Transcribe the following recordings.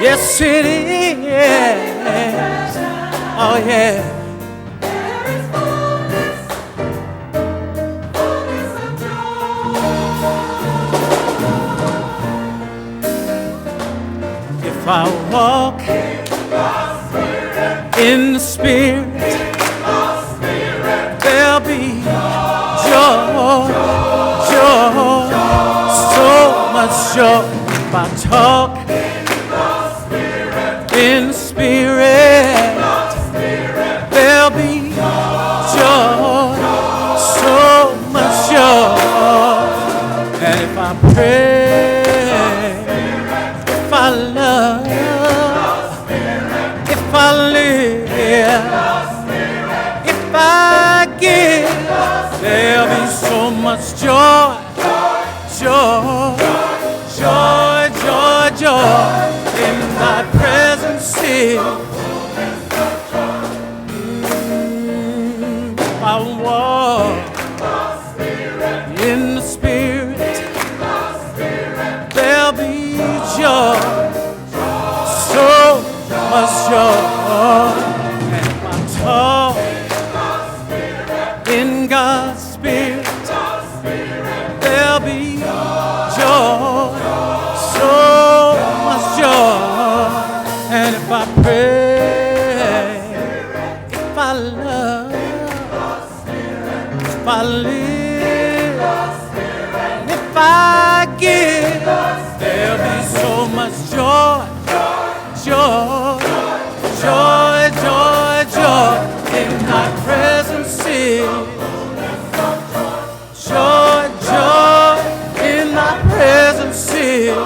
Yes, it is. Oh, yeah. If I walk in the Spirit, there'll be joy, joy, so much joy. If I talk in the Spirit, there'll be joy, so much joy. And if I pray, if I love, if I live, if I give, there'll be so much joy, joy, joy, joy, joy in thy presence here. I walk in the Spirit, there'll be joy, so much joy. And I talk in God's Spirit, there'll be joy, so much joy. And if I pray, if I love, if I live, if I give, there'll be so much joy, joy, joy, joy, joy in thy presence here. Joy, joy in thy presence here.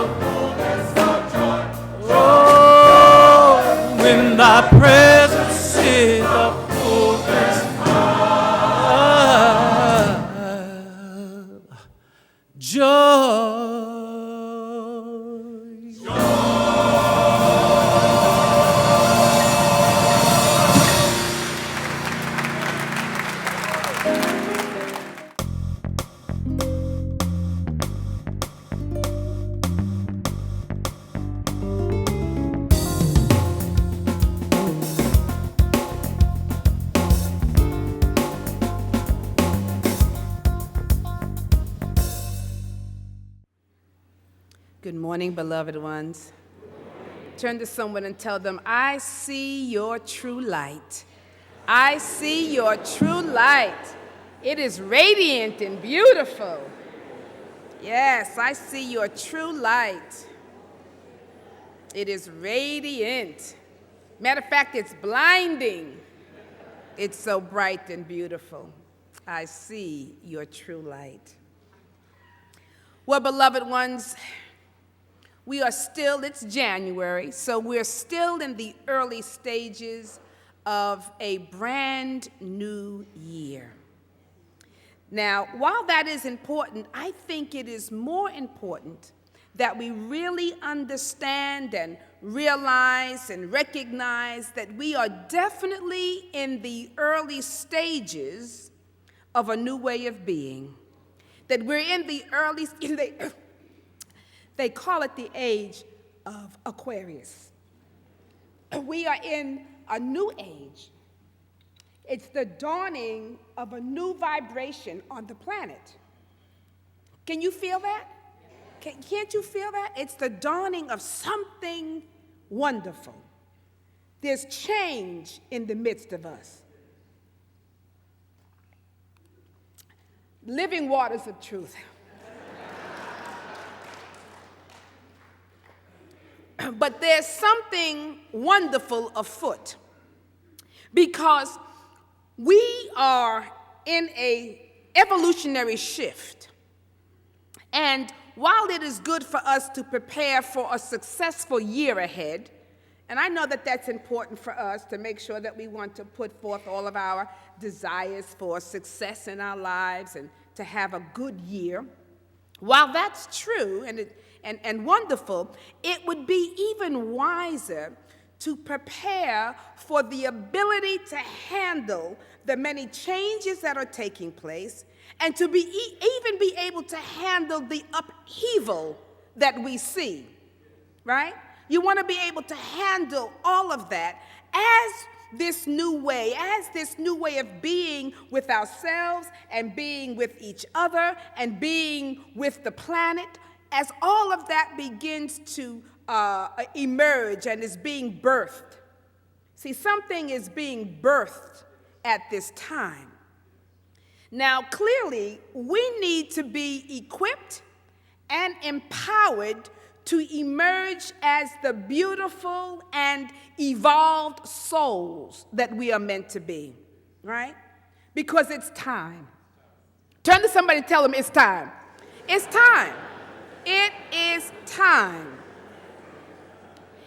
Oh, in thy presence here, the fullness of joy. Good morning, beloved ones. Turn to someone and tell them, I see your true light. I see your true light. It is radiant and beautiful. Yes, I see your true light. It is radiant. Matter of fact, it's blinding. It's so bright and beautiful. I see your true light. Well, beloved ones, it's January, so we're still in the early stages of a brand new year. Now, while that is important, I think it is more important that we really understand and realize and recognize that we are definitely in the early stages of a new way of being. That we're in the early, they call it the age of Aquarius. We are in a new age. It's the dawning of a new vibration on the planet. Can you feel that? Can't you feel that? It's the dawning of something wonderful. There's change in the midst of us. Living waters of truth. But there's something wonderful afoot because we are in an evolutionary shift. And while it is good for us to prepare for a successful year ahead, and I know that that's important for us to make sure that we want to put forth all of our desires for success in our lives and to have a good year, while that's true and wonderful, it would be even wiser to prepare for the ability to handle the many changes that are taking place and to even be able to handle the upheaval that we see, right? You want to be able to handle all of that as this new way of being with ourselves and being with each other and being with the planet, as all of that begins to emerge and is being birthed. See, something is being birthed at this time. Now, clearly, we need to be equipped and empowered to emerge as the beautiful and evolved souls that we are meant to be, right? Because it's time. Turn to somebody and tell them it's time. It's time. time.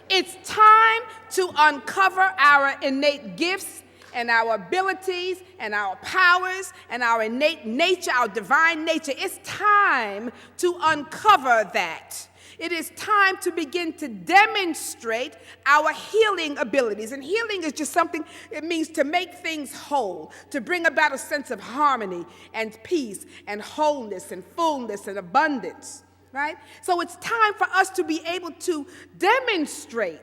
It's time to uncover our innate gifts and our abilities and our powers and our innate nature, our divine nature. It's time to uncover that. It is time to begin to demonstrate our healing abilities. And healing is just something, it means to make things whole, to bring about a sense of harmony and peace and wholeness and fullness and abundance, right? So it's time for us to be able to demonstrate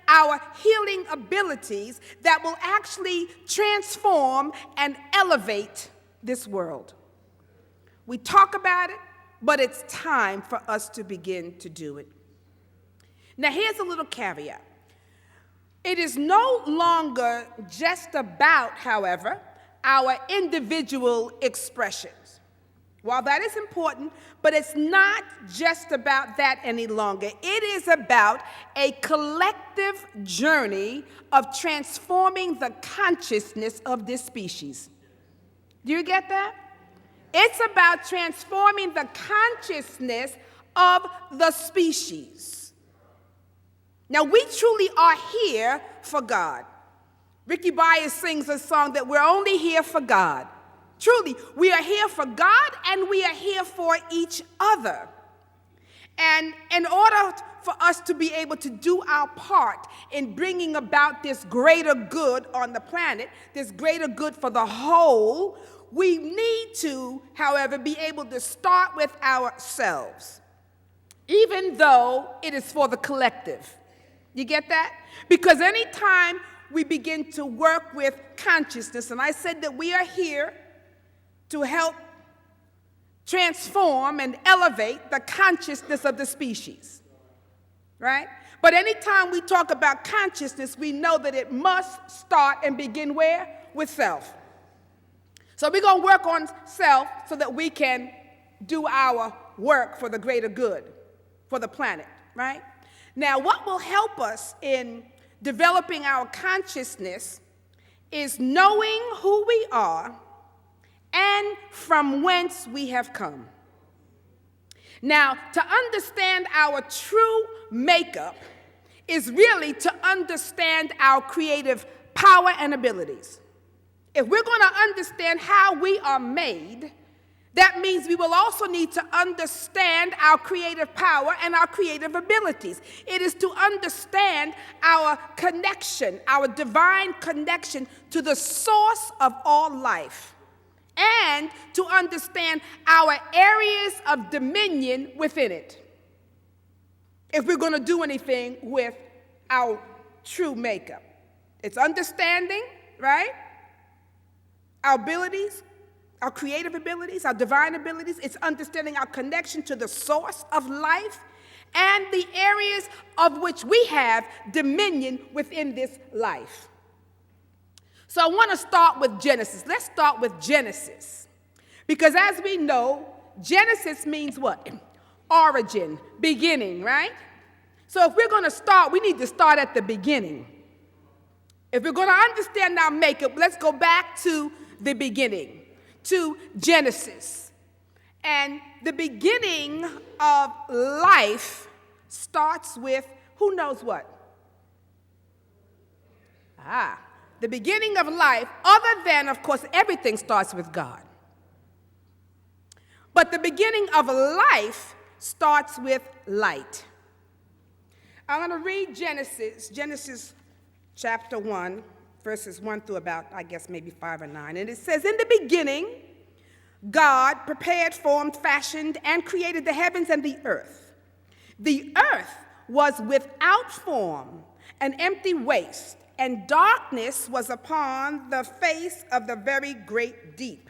our healing abilities that will actually transform and elevate this world. We talk about it, but it's time for us to begin to do it. Now, here's a little caveat. It is no longer just about, however, our individual expressions. While that is important, but it's not just about that any longer. It is about a collective journey of transforming the consciousness of this species. Do you get that? It's about transforming the consciousness of the species. Now, we truly are here for God. Ricky Byers sings a song that we're only here for God. Truly, we are here for God and we are here for each other. And in order for us to be able to do our part in bringing about this greater good on the planet, this greater good for the whole, we need to, however, be able to start with ourselves, even though it is for the collective. You get that? Because anytime we begin to work with consciousness, and I said that we are here to help transform and elevate the consciousness of the species, right? But anytime we talk about consciousness, we know that it must start and begin where? With self. So we're going to work on self so that we can do our work for the greater good, for the planet, right? Now, what will help us in developing our consciousness is knowing who we are and from whence we have come. Now, to understand our true makeup is really to understand our creative power and abilities. If we're going to understand how we are made, that means we will also need to understand our creative power and our creative abilities. It is to understand our connection, our divine connection to the source of all life, and to understand our areas of dominion within it, if we're going to do anything with our true makeup. It's understanding, right? Our abilities, our creative abilities, our divine abilities. It's understanding our connection to the source of life and the areas of which we have dominion within this life. So I want to start with Genesis. Let's start with Genesis. Because as we know, Genesis means what? Origin, beginning, right? So if we're going to start, we need to start at the beginning. If we're going to understand our makeup, let's go back to the beginning, to Genesis. And the beginning of life starts with who knows what? The beginning of life, other than, of course, everything starts with God. But the beginning of life starts with light. I'm going to read Genesis chapter 1, verses 1 through about, I guess, maybe 5 or 9. And it says, "In the beginning, God prepared, formed, fashioned, and created the heavens and the earth. The earth was without form, an empty waste, and darkness was upon the face of the very great deep.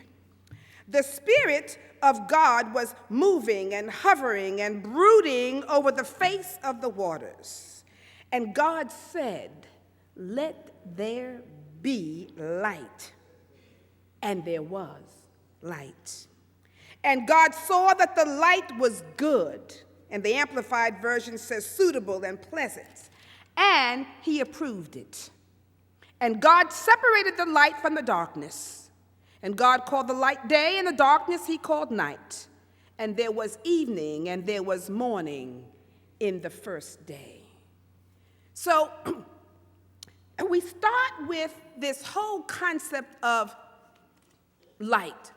The Spirit of God was moving and hovering and brooding over the face of the waters. And God said, 'Let there be light.' And there was light. And God saw that the light was good." And the Amplified Version says suitable and pleasant. And he approved it. And God separated the light from the darkness. And God called the light day, and the darkness he called night. and there was evening, and there was morning in the first day. So we start with this whole concept of light.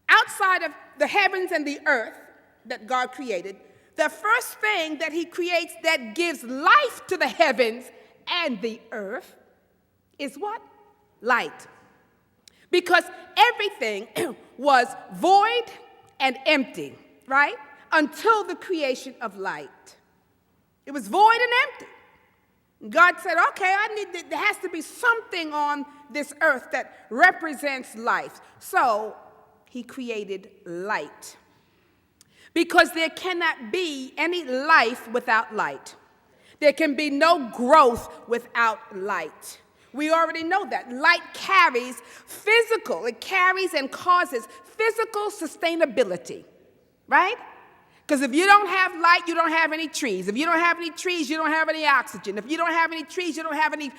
Outside of the heavens and the earth that God created, the first thing that he creates that gives life to the heavens and the earth is what? Light. Because everything was void and empty, right? Until the creation of light. It was void and empty. God said, okay, there has to be something on this earth that represents life. So he created light. Because there cannot be any life without light. There can be no growth without light. We already know that. Light carries physical, it carries and causes physical sustainability, right? Because if you don't have light, you don't have any trees. If you don't have any trees, you don't have any oxygen. If you don't have any trees, you don't have any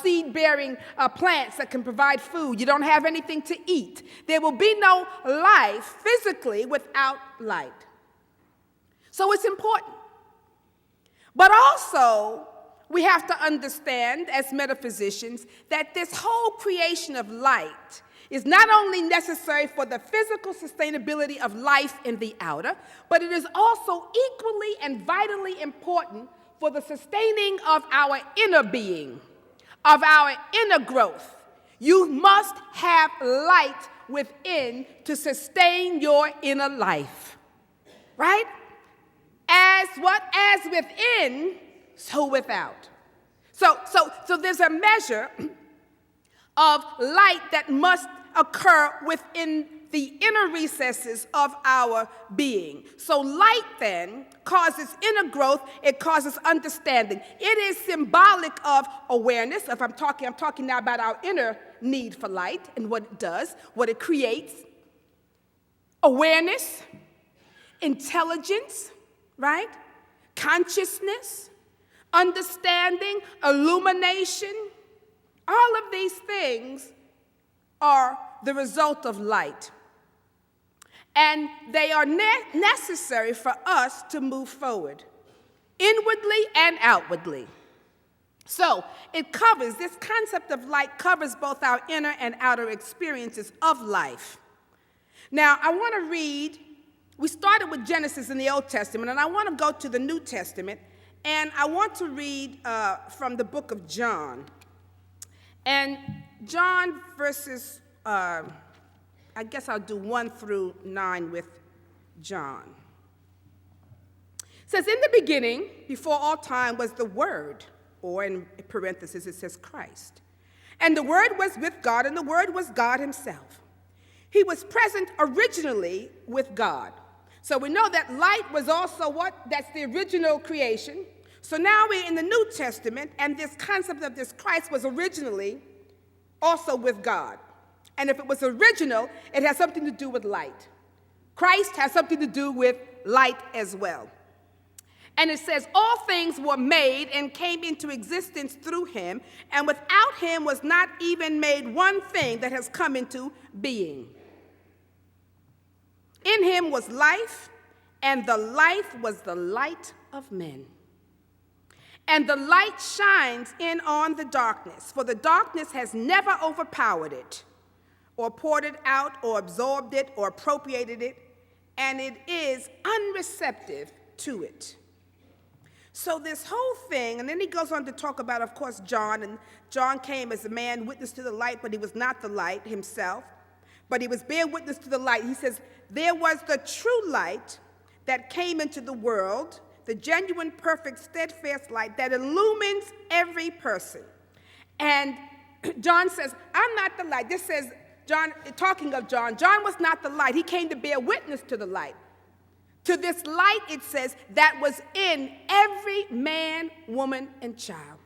seed-bearing plants that can provide food. You don't have anything to eat. There will be no life physically without light. So it's important. But also, we have to understand as metaphysicians that this whole creation of light is not only necessary for the physical sustainability of life in the outer, but it is also equally and vitally important for the sustaining of our inner being, of our inner growth. You must have light within to sustain your inner life, right? As what? As within, so without. So there's a measure of light that must occur within the inner recesses of our being. So light then causes inner growth, it causes understanding. It is symbolic of awareness. If I'm talking now about our inner need for light and what it does, what it creates. Awareness, intelligence, right? Consciousness, understanding, illumination. All of these things are the result of light. And they are necessary for us to move forward, inwardly and outwardly. So this concept of light covers both our inner and outer experiences of life. Now, I want to read, we started with Genesis in the Old Testament, and I want to go to the New Testament, and I want to read from the book of John. And John verses, I guess I'll do 1 through 9 with John. It says, in the beginning, before all time, was the Word, or in parentheses it says Christ. And the Word was with God, and the Word was God himself. He was present originally with God. So we know that light was also what? That's the original creation. So now we're in the New Testament, and this concept of this Christ was originally also with God. And if it was original, it has something to do with light. Christ has something to do with light as well. And it says, all things were made and came into existence through him, and without him was not even made one thing that has come into being. In him was life, and the life was the light of men. And the light shines in on the darkness, for the darkness has never overpowered it, or poured it out, or absorbed it, or appropriated it, and it is unreceptive to it. So this whole thing, and then he goes on to talk about, of course, John, and John came as a man witness to the light, but he was not the light himself, but he was bearing witness to the light. He says, there was the true light that came into the world, the genuine, perfect, steadfast light that illumines every person. And John says, I'm not the light. This says, John, talking of John was not the light. He came to bear witness to the light. To this light, it says, that was in every man, woman, and child.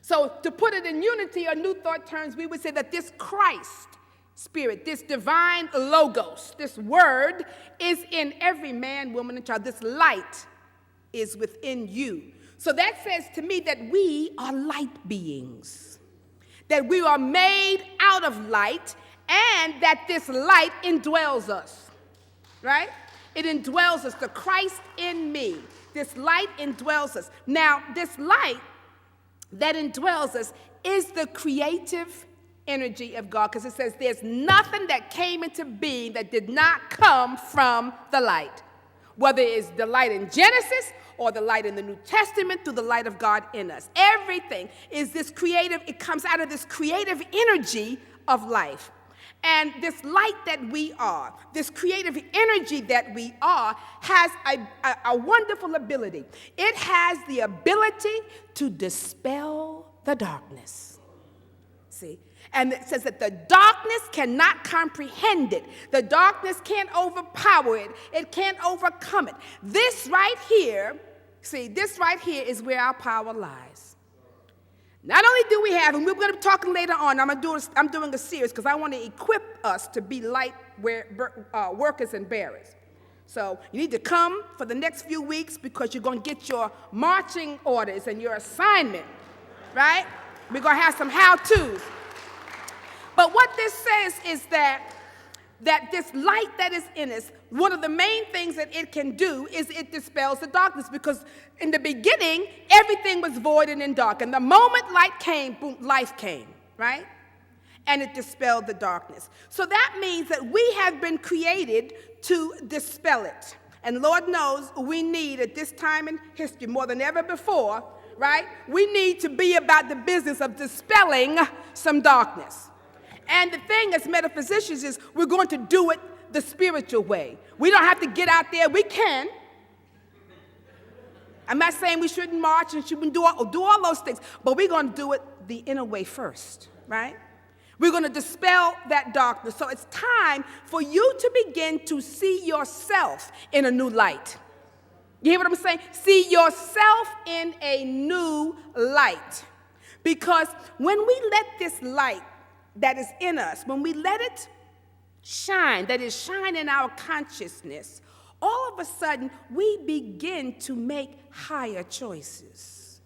So to put it in unity or New Thought terms, we would say that this Christ Spirit, this divine logos, this word is in every man, woman, and child. This light is within you. So that says to me that we are light beings, that we are made out of light, and that this light indwells us. right? It indwells us, the Christ in me. This light indwells us. Now, this light that indwells us is the creative energy of God, because it says there's nothing that came into being that did not come from the light. Whether it's the light in Genesis or the light in the New Testament through the light of God in us. Everything is this creative, it comes out of this creative energy of life. And this light that we are, this creative energy that we are, has a wonderful ability. It has the ability to dispel the darkness. See? And it says that the darkness cannot comprehend it. The darkness can't overpower it. It can't overcome it. This right here, see, this right here is where our power lies. Not only do we have, and we're going to be talking later on, I'm doing a series because I want to equip us to be light workers and bearers. So you need to come for the next few weeks because you're going to get your marching orders and your assignment, right? We're going to have some how-tos. But what this says is that this light that is in us, one of the main things that it can do is it dispels the darkness, because in the beginning, everything was void and in dark. And the moment light came, boom, life came, right? And it dispelled the darkness. So that means that we have been created to dispel it. And Lord knows we need, at this time in history, more than ever before, right? We need to be about the business of dispelling some darkness. And the thing as metaphysicians is we're going to do it the spiritual way. We don't have to get out there. We can. I'm not saying we shouldn't march and shouldn't do all those things, but we're going to do it the inner way first, right? We're going to dispel that darkness. So it's time for you to begin to see yourself in a new light. You hear what I'm saying? See yourself in a new light. Because when we let this light that is in us, when we let it shine, that is, shine in our consciousness, all of a sudden we begin to make higher choices.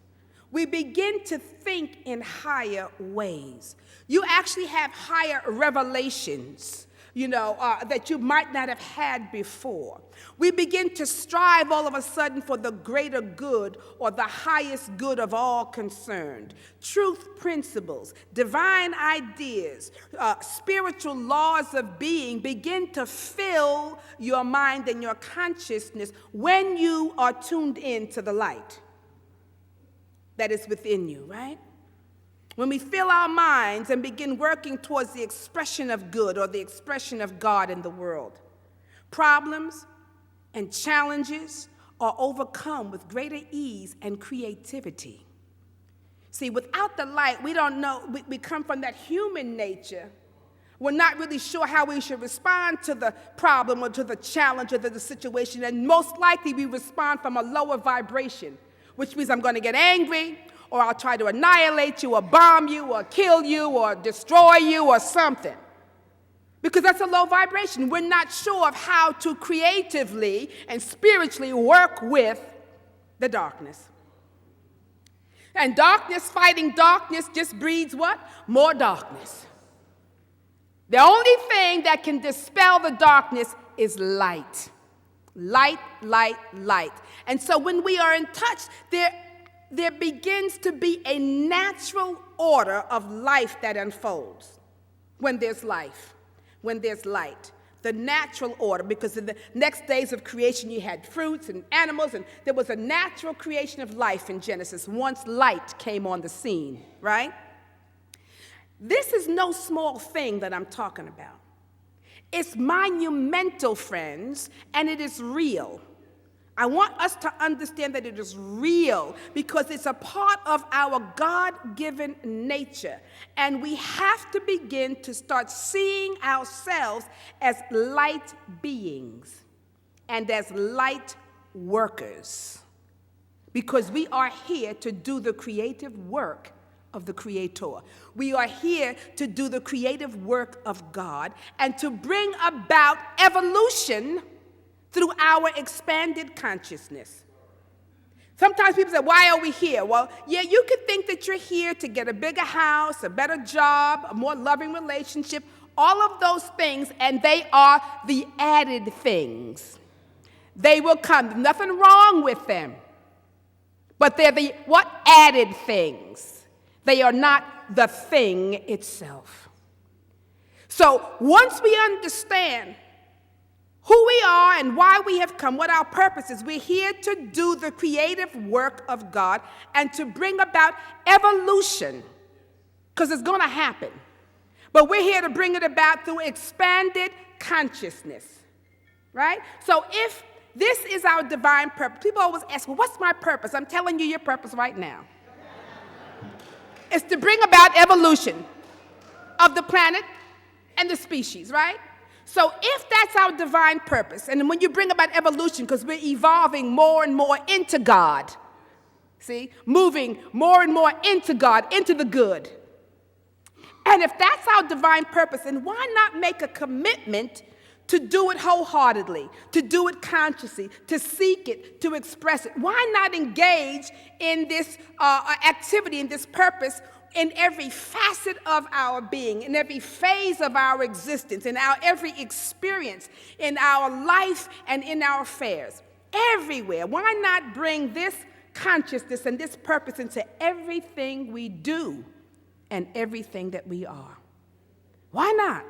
We begin to think in higher ways. You actually have higher revelations, that you might not have had before. We begin to strive all of a sudden for the greater good or the highest good of all concerned. Truth principles, divine ideas, spiritual laws of being begin to fill your mind and your consciousness when you are tuned in to the light that is within you, right? When we fill our minds and begin working towards the expression of good or the expression of God in the world, problems and challenges are overcome with greater ease and creativity. See, without the light, we don't know, we come from that human nature. We're not really sure how we should respond to the problem or to the challenge or to the situation, and most likely we respond from a lower vibration, which means I'm going to get angry, or I'll try to annihilate you, or bomb you, or kill you, or destroy you, or something. Because that's a low vibration. We're not sure of how to creatively and spiritually work with the darkness. And darkness fighting darkness just breeds what? More darkness. The only thing that can dispel the darkness is light. Light, light, light. And so when we are in touch, there begins to be a natural order of life that unfolds when there's life, when there's light. The natural order, because in the next days of creation you had fruits and animals, and there was a natural creation of life in Genesis once light came on the scene, right? This is no small thing that I'm talking about. It's monumental, friends, and it is real. I want us to understand that it is real because it's a part of our God-given nature. And we have to begin to start seeing ourselves as light beings and as light workers, because we are here to do the creative work of the Creator. We are here to do the creative work of God and to bring about evolution through our expanded consciousness. Sometimes people say, why are we here? Well, yeah, you could think that you're here to get a bigger house, a better job, a more loving relationship, all of those things, and they are the added things. They will come. There's nothing wrong with them. But they're the what? Added things. They are not the thing itself. So once we understand who we are and why we have come, what our purpose is, we're here to do the creative work of God and to bring about evolution, because it's going to happen. But we're here to bring it about through expanded consciousness, right? So if this is our divine purpose, people always ask, well, what's my purpose? I'm telling you your purpose right now. It's to bring about evolution of the planet and the species, right? So if that's our divine purpose, and when you bring about evolution, because we're evolving more and more into God, see, moving more and more into God, into the good. And if that's our divine purpose, then why not make a commitment to do it wholeheartedly, to do it consciously, to seek it, to express it? Why not engage in this activity, in this purpose, in every facet of our being, in every phase of our existence, in our every experience, in our life and in our affairs, everywhere? Why not bring this consciousness and this purpose into everything we do and everything that we are? Why not?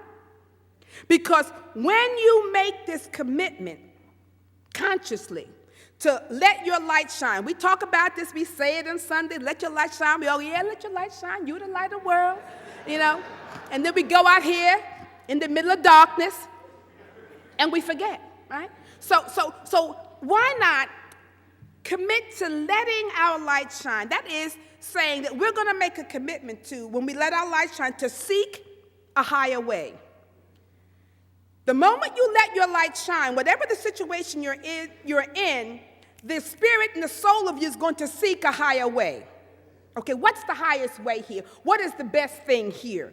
Because when you make this commitment consciously to let your light shine, we talk about this, we say it on Sunday, let your light shine. We all, yeah, let your light shine, you're the light of the world, you know. And then we go out here in the middle of darkness and we forget, right? So why not commit to letting our light shine? That is saying that we're going to make a commitment to, when we let our light shine, to seek a higher way. The moment you let your light shine, whatever the situation you're in, the spirit and the soul of you is going to seek a higher way. Okay, what's the highest way here? What is the best thing here?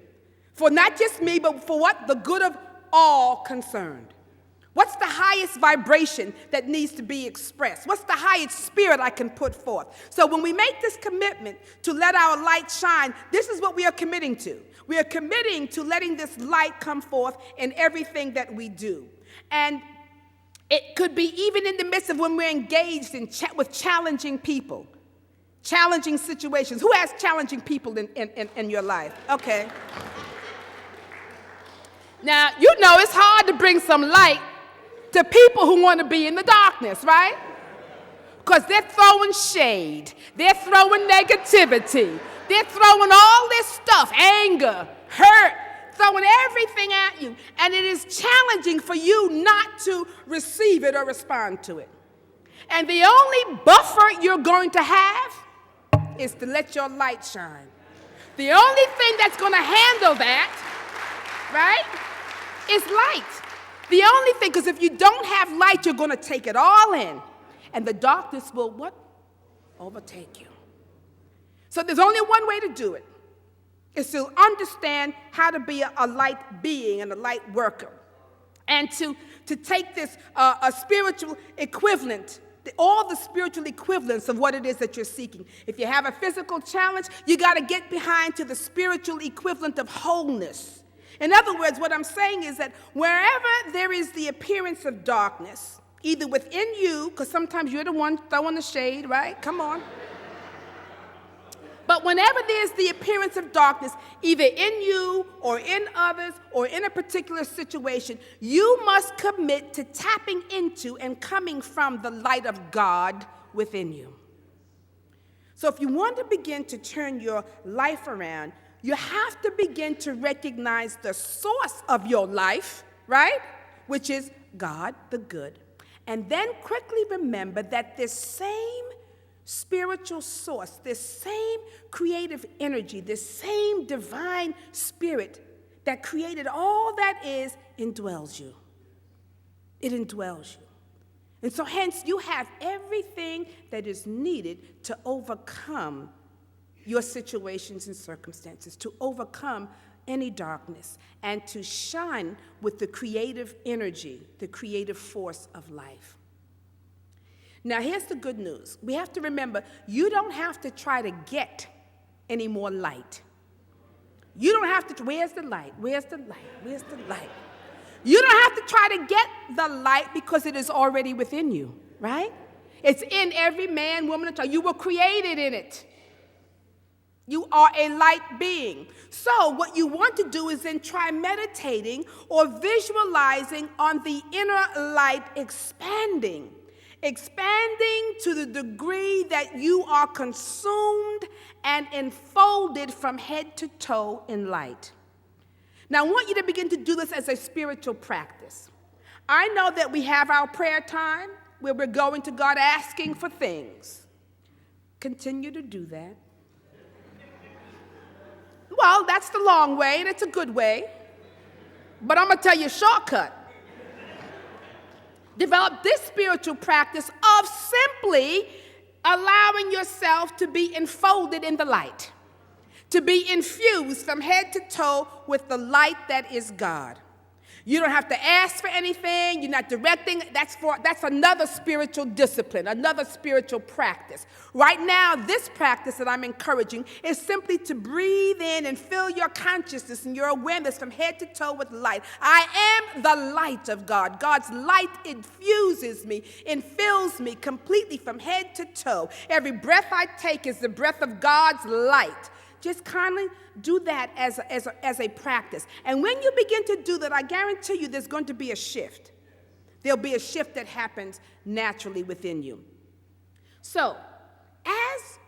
For not just me, but for what? The good of all concerned. What's the highest vibration that needs to be expressed? What's the highest spirit I can put forth? So when we make this commitment to let our light shine, this is what we are committing to. We are committing to letting this light come forth in everything that we do. And it could be even in the midst of when we're engaged with challenging people, challenging situations. Who has challenging people in your life? Okay. Now, you know it's hard to bring some light to people who want to be in the darkness, right? Because they're throwing shade. They're throwing negativity. They're throwing all this stuff, anger, hurt, throwing everything at you. And it is challenging for you not to receive it or respond to it. And the only buffer you're going to have is to let your light shine. The only thing that's going to handle that, right, is light. The only thing, because if you don't have light, you're going to take it all in. And the darkness will what? Overtake you. So there's only one way to do it. Is to understand how to be a light being and a light worker. And to take this a spiritual equivalent, all the spiritual equivalents of what it is that you're seeking. If you have a physical challenge, you got to get behind to the spiritual equivalent of wholeness. In other words, what I'm saying is that wherever there is the appearance of darkness, either within you, because sometimes you're the one throwing the shade, right? Come on. But whenever there's the appearance of darkness, either in you or in others or in a particular situation, you must commit to tapping into and coming from the light of God within you. So if you want to begin to turn your life around, you have to begin to recognize the source of your life, right? Which is God, the good. And then quickly remember that this same spiritual source, this same creative energy, this same divine spirit that created all that is, indwells you. It indwells you. And so hence you have everything that is needed to overcome your situations and circumstances, to overcome any darkness, and to shine with the creative energy, the creative force of life. Now, here's the good news. We have to remember, you don't have to try to get any more light. You don't have to, where's the light? Where's the light? Where's the light? You don't have to try to get the light because it is already within you, right? It's in every man, woman, and child. You were created in it. You are a light being. So what you want to do is then try meditating or visualizing on the inner light expanding to the degree that you are consumed and enfolded from head to toe in light. Now, I want you to begin to do this as a spiritual practice. I know that we have our prayer time where we're going to God asking for things. Continue to do that. Well, that's the long way, and it's a good way. But I'm going to tell you a shortcut. Develop this spiritual practice of simply allowing yourself to be enfolded in the light, to be infused from head to toe with the light that is God. You don't have to ask for anything. You're not directing. That's another spiritual discipline, another spiritual practice. Right now, this practice that I'm encouraging is simply to breathe in and fill your consciousness and your awareness from head to toe with light. I am the light of God. God's light infuses me and fills me completely from head to toe. Every breath I take is the breath of God's light. Just kindly do that as a practice. And when you begin to do that, I guarantee you there's going to be a shift. There'll be a shift that happens naturally within you. So, as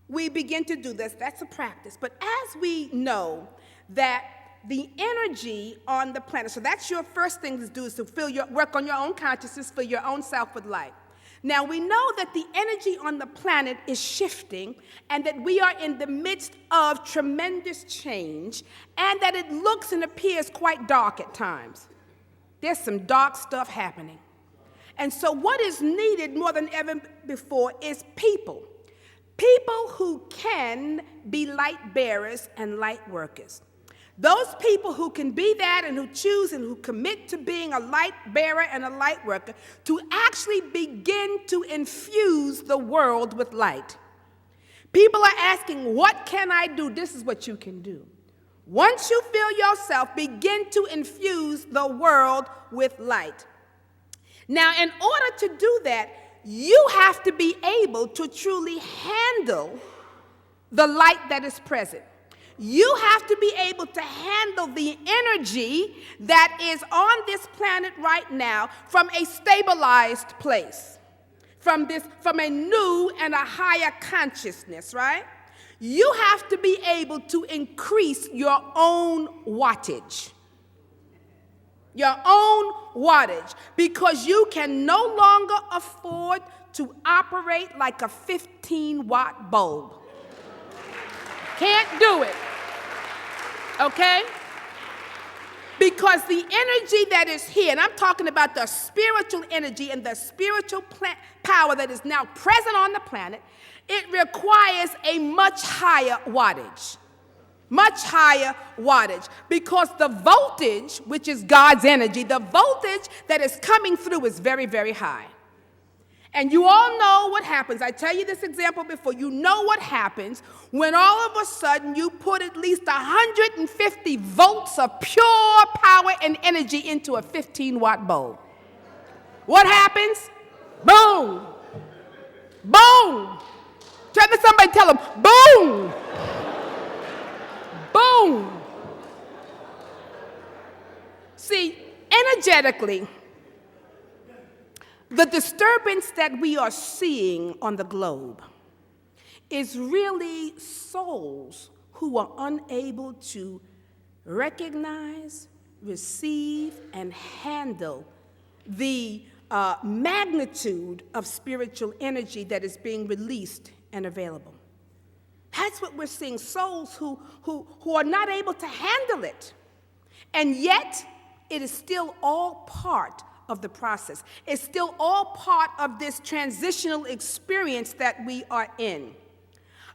we begin to do this, that's a practice. But as we know that the energy on the planet, so that's your first thing to do, is to work on your own consciousness, fill your own self with light. Now, we know that the energy on the planet is shifting and that we are in the midst of tremendous change and that it looks and appears quite dark at times. There's some dark stuff happening. And so what is needed more than ever before is people. People who can be light bearers and light workers. Those people who can be that and who choose and who commit to being a light bearer and a light worker to actually begin to infuse the world with light. People are asking, what can I do? This is what you can do. Once you feel yourself, begin to infuse the world with light. Now, in order to do that, you have to be able to truly handle the light that is present. You have to be able to handle the energy that is on this planet right now from a stabilized place, from a new and a higher consciousness, right? You have to be able to increase your own wattage. Your own wattage, because you can no longer afford to operate like a 15-watt bulb. Can't do it, okay? Because the energy that is here, and I'm talking about the spiritual energy and the spiritual power that is now present on the planet, it requires a much higher wattage. Much higher wattage, because the voltage, which is God's energy, the voltage that is coming through is very, very high. And you all know what happens. I tell you this example before. You know what happens when all of a sudden you put at least 150 volts of pure power and energy into a 15-watt bulb. What happens? Boom. Boom. Turn to somebody and tell them, boom. Boom. See, energetically, the disturbance that we are seeing on the globe is really souls who are unable to recognize, receive, and handle the magnitude of spiritual energy that is being released and available. That's what we're seeing, souls who are not able to handle it. And yet, it is still all part of the process. It's still all part of this transitional experience that we are in.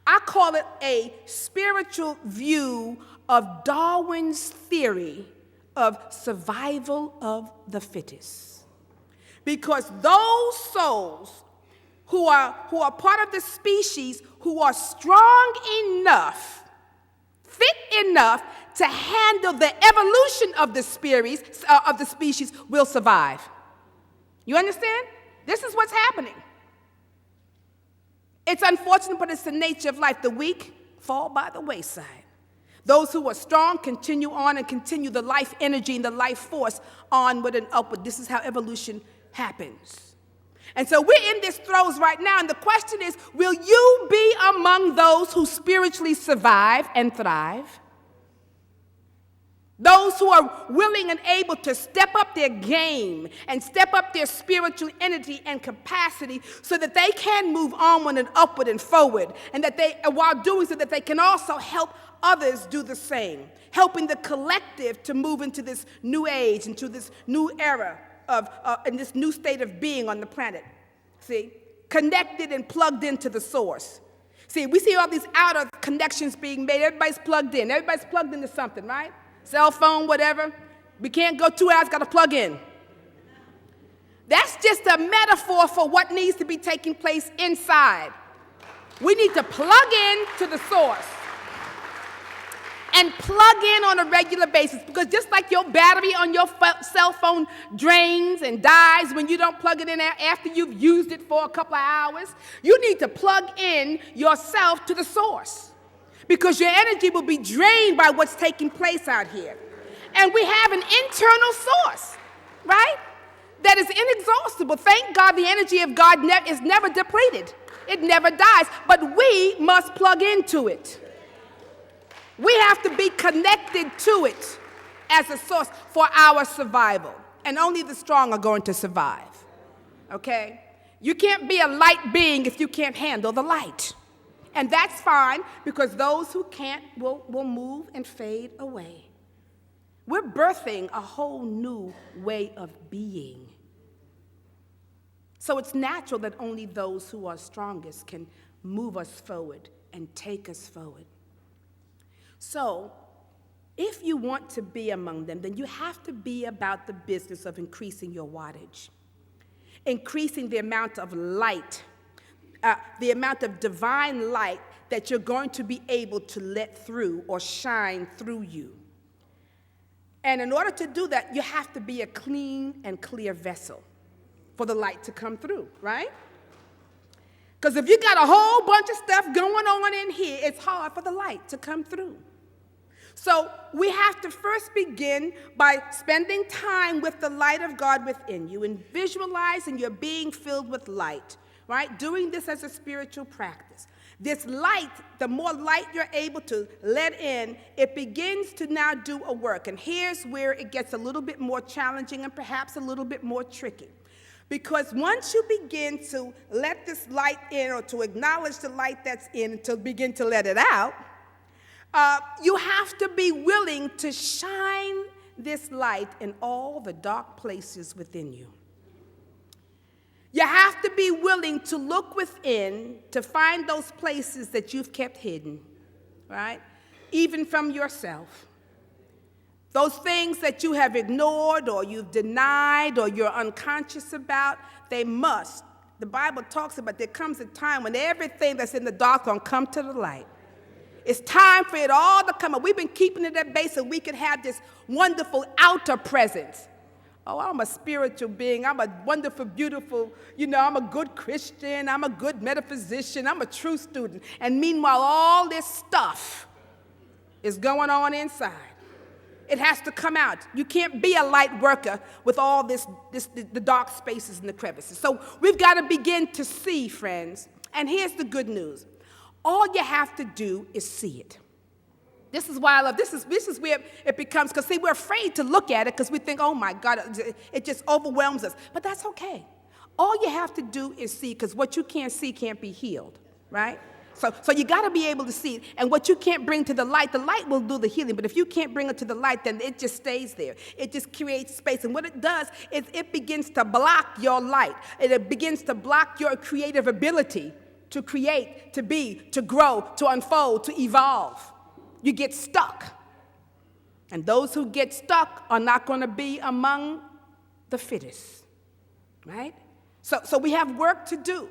I call it a spiritual view of Darwin's theory of survival of the fittest. Because those souls who are part of the species who are strong enough fit enough to handle the evolution of the species will survive. You understand? This is what's happening. It's unfortunate, but it's the nature of life. The weak fall by the wayside. Those who are strong continue on and continue the life energy and the life force onward and upward. This is how evolution happens. And so we're in this throes right now, and the question is, will you be among those who spiritually survive and thrive? Those who are willing and able to step up their game and step up their spiritual energy and capacity so that they can move onward and upward and forward, and that they, while doing so, that they can also help others do the same, helping the collective to move into this new age, into this new era of, in this new state of being on the planet. See, connected and plugged into the source. See, we see all these outer connections being made. Everybody's plugged in. Everybody's plugged into something, right? Cell phone, whatever. We can't go 2 hours, got to plug in. That's just a metaphor for what needs to be taking place inside. We need to plug in to the source and plug in on a regular basis, because just like your battery on your cell phone drains and dies when you don't plug it in after you've used it for a couple of hours, you need to plug in yourself to the source, because your energy will be drained by what's taking place out here. And we have an internal source, right, that is inexhaustible. Thank God the energy of God is never depleted. It never dies, but we must plug into it. We have to be connected to it as a source for our survival. And only the strong are going to survive, okay? You can't be a light being if you can't handle the light. And that's fine, because those who can't will move and fade away. We're birthing a whole new way of being. So it's natural that only those who are strongest can move us forward and take us forward. So if you want to be among them, then you have to be about the business of increasing your wattage, increasing the amount of light, the amount of divine light that you're going to be able to let through or shine through you. And in order to do that, you have to be a clean and clear vessel for the light to come through, right? Because if you got a whole bunch of stuff going on in here, it's hard for the light to come through. So we have to first begin by spending time with the light of God within you and visualizing your being filled with light, right? Doing this as a spiritual practice. This light, the more light you're able to let in, it begins to now do a work. And here's where it gets a little bit more challenging and perhaps a little bit more tricky. Because once you begin to let this light in, or to acknowledge the light that's in, to begin to let it out, you have to be willing to shine this light in all the dark places within you. You have to be willing to look within to find those places that you've kept hidden, right? Even from yourself. Those things that you have ignored or you've denied or you're unconscious about, they must. The Bible talks about there comes a time when everything that's in the dark going to come to the light. It's time for it all to come up. We've been keeping it at bay so we can have this wonderful outer presence. Oh, I'm a spiritual being. I'm a wonderful, beautiful, I'm a good Christian. I'm a good metaphysician. I'm a true student. And meanwhile, all this stuff is going on inside. It has to come out. You can't be a light worker with all the dark spaces and the crevices. So we've got to begin to see, friends. And here's the good news. All you have to do is see it. This is why I love, this is where it becomes, because see, we're afraid to look at it because we think, oh my God, it just overwhelms us. But that's okay. All you have to do is see, because what you can't see can't be healed, right? So you got to be able to see it. And what you can't bring to the light will do the healing. But if you can't bring it to the light, then it just stays there. It just creates space. And what it does is it begins to block your light. It begins to block your creative ability to create, to be, to grow, to unfold, to evolve. You get stuck. And those who get stuck are not going to be among the fittest, right? So we have work to do.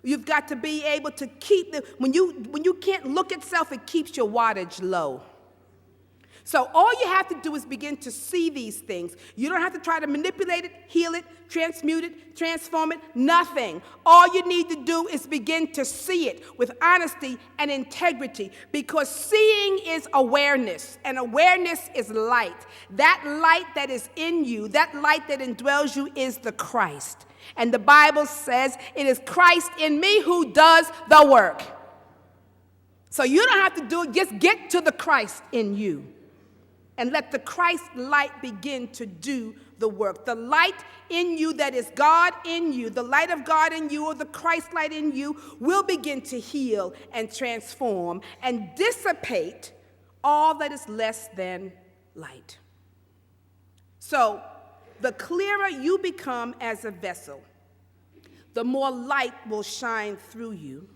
You've got to be able to keep when you can't look at self, it keeps your wattage low. So all you have to do is begin to see these things. You don't have to try to manipulate it, heal it, transmute it, transform it, nothing. All you need to do is begin to see it with honesty and integrity, because seeing is awareness, and awareness is light. That light that is in you, that light that indwells you, is the Christ. And the Bible says it is Christ in me who does the work. So you don't have to do it, just get to the Christ in you. And let the Christ light begin to do the work. The light in you that is God in you, the light of God in you, or the Christ light in you, will begin to heal and transform and dissipate all that is less than light. So the clearer you become as a vessel, the more light will shine through you.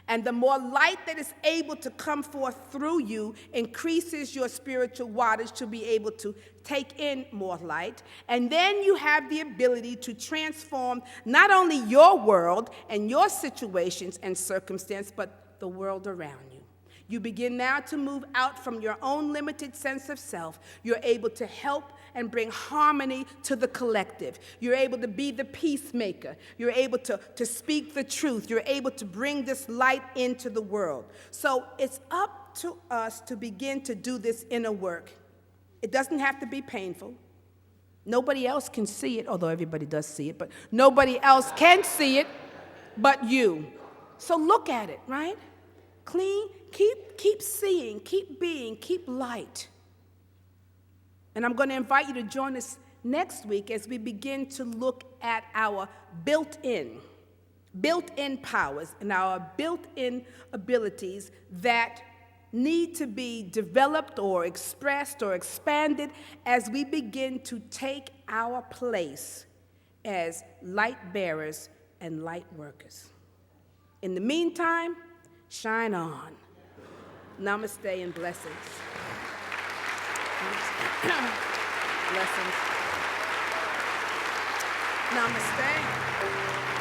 And the more light that is able to come forth through you increases your spiritual wattage to be able to take in more light. And then you have the ability to transform not only your world and your situations and circumstance, but the world around you. You begin now to move out from your own limited sense of self. You're able to help and bring harmony to the collective. You're able to be the peacemaker. You're able to speak the truth. You're able to bring this light into the world. So it's up to us to begin to do this inner work. It doesn't have to be painful. Nobody else can see it, although everybody does see it, but nobody else can see it but you. So look at it, right? Clean, keep seeing, keep being, keep light. And I'm going to invite you to join us next week as we begin to look at our built-in powers and our built-in abilities that need to be developed or expressed or expanded as we begin to take our place as light bearers and light workers. In the meantime, shine on. Namaste and blessings. Blessings. Namaste.